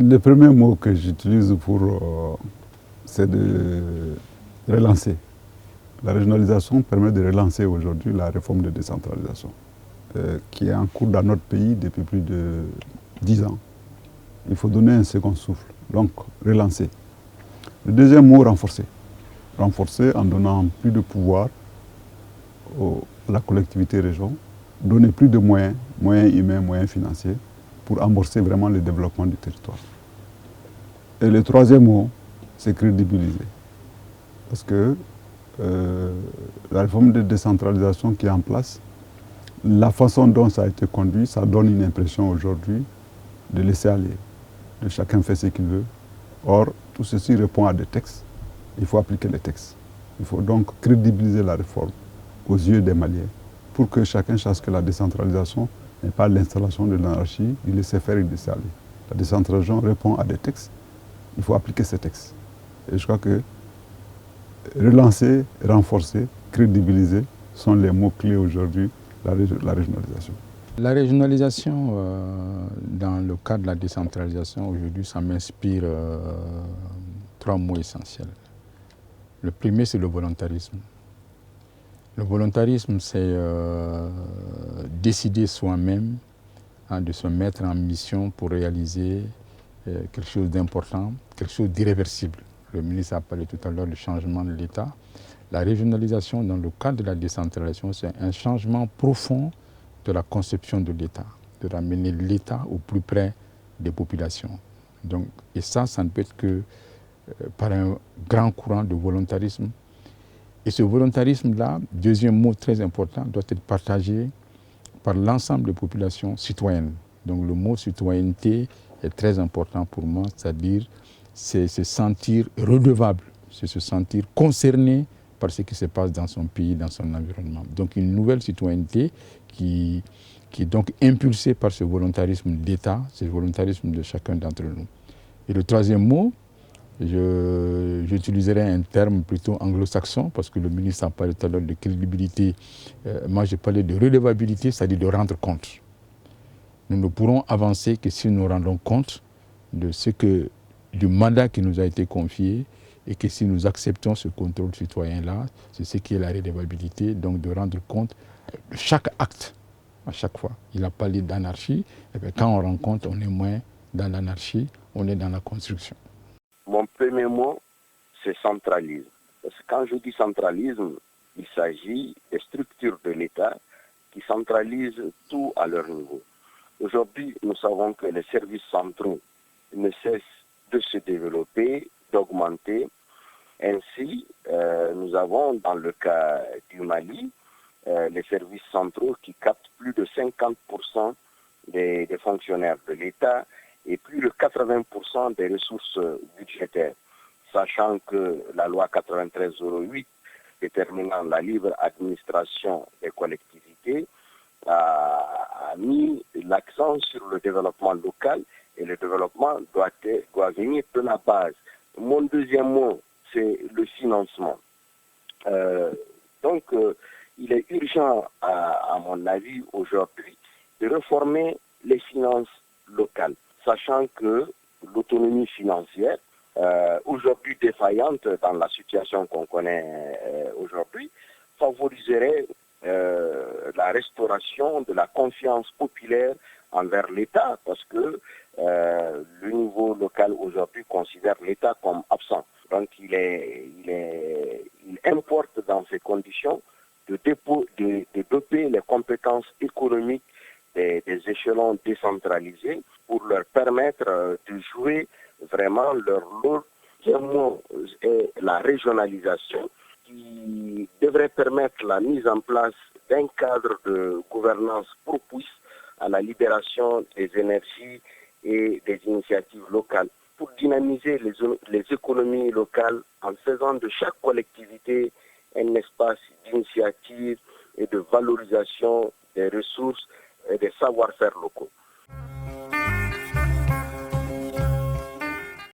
Le premier mot que j'utilise c'est de relancer. La régionalisation permet de relancer aujourd'hui la réforme de décentralisation qui est en cours dans notre pays depuis plus de 10 ans. Il faut donner un second souffle, donc relancer. Le deuxième mot, renforcer. Renforcer en donnant plus de pouvoir à la collectivité région, donner plus de moyens, moyens humains, moyens financiers, pour amorcer vraiment le développement du territoire. Et le troisième mot, c'est crédibiliser. Parce que la réforme de décentralisation qui est en place, la façon dont ça a été conduit, ça donne une impression aujourd'hui de laisser aller, de chacun fait ce qu'il veut. Or, tout ceci répond à des textes. Il faut appliquer les textes. Il faut donc crédibiliser la réforme aux yeux des Maliens pour que chacun sache que la décentralisation n'est pas l'installation de l'anarchie, du laisser faire et du laisser aller. La décentralisation répond à des textes. Il faut appliquer ces textes. Et je crois que relancer, renforcer, crédibiliser sont les mots-clés aujourd'hui de la régionalisation. La régionalisation, dans le cadre de la décentralisation, aujourd'hui, ça m'inspire 3 mots essentiels. Le premier, c'est le volontarisme. Le volontarisme, c'est décider soi-même de se mettre en mission pour réaliser quelque chose d'important, quelque chose d'irréversible. Le ministre a parlé tout à l'heure du changement de l'État. La régionalisation, dans le cadre de la décentralisation, c'est un changement profond de la conception de l'État, de ramener l'État au plus près des populations. Donc, et ça ne peut être que par un grand courant de volontarisme. Et ce volontarisme-là, deuxième mot très important, doit être partagé par l'ensemble des populations citoyennes. Donc le mot citoyenneté est très important pour moi, c'est-à-dire c'est se sentir redevable, c'est se sentir concerné par ce qui se passe dans son pays, dans son environnement. Donc une nouvelle citoyenneté qui est donc impulsée par ce volontarisme d'État, ce volontarisme de chacun d'entre nous. Et le troisième mot, j'utiliserai un terme plutôt anglo-saxon, parce que le ministre a parlé tout à l'heure de crédibilité. Moi, j'ai parlé de redevabilité, c'est-à-dire de rendre compte. Nous ne pourrons avancer que si nous rendons compte du mandat qui nous a été confié, et que si nous acceptons ce contrôle citoyen-là, c'est ce qui est la redevabilité, donc de rendre compte de chaque acte, à chaque fois. Il a parlé d'anarchie, et bien quand on rend compte, on est moins dans l'anarchie, on est dans la construction. Mon premier mot, c'est centralisme. Parce que quand je dis centralisme, il s'agit des structures de l'État qui centralisent tout à leur niveau. Aujourd'hui, nous savons que les services centraux ne cessent de se développer, d'augmenter. Ainsi, nous avons dans le cas du Mali, les services centraux qui captent plus de 50% des fonctionnaires de l'État et plus de 80% des ressources budgétaires, sachant que la loi 93-08 déterminant la libre administration des collectivités a mis l'accent sur le développement local et le développement doit venir de la base. Mon deuxième mot, c'est le financement. Donc, il est urgent, à mon avis, aujourd'hui, de réformer les finances locales, sachant que l'autonomie financière, aujourd'hui défaillante dans la situation qu'on connaît aujourd'hui, favoriserait la restauration de la confiance populaire envers l'État, parce que le niveau local aujourd'hui considère l'État comme absent. Donc il importe dans ces conditions de doper les compétences économiques des échelons décentralisés pour leur permettre de jouer vraiment leur rôle. Le mot est la régionalisation qui devrait permettre la mise en place d'un cadre de gouvernance propice à la libération des énergies et des initiatives locales pour dynamiser les économies locales en faisant de chaque collectivité un espace d'initiative et de valorisation des ressources et des savoir-faire locaux.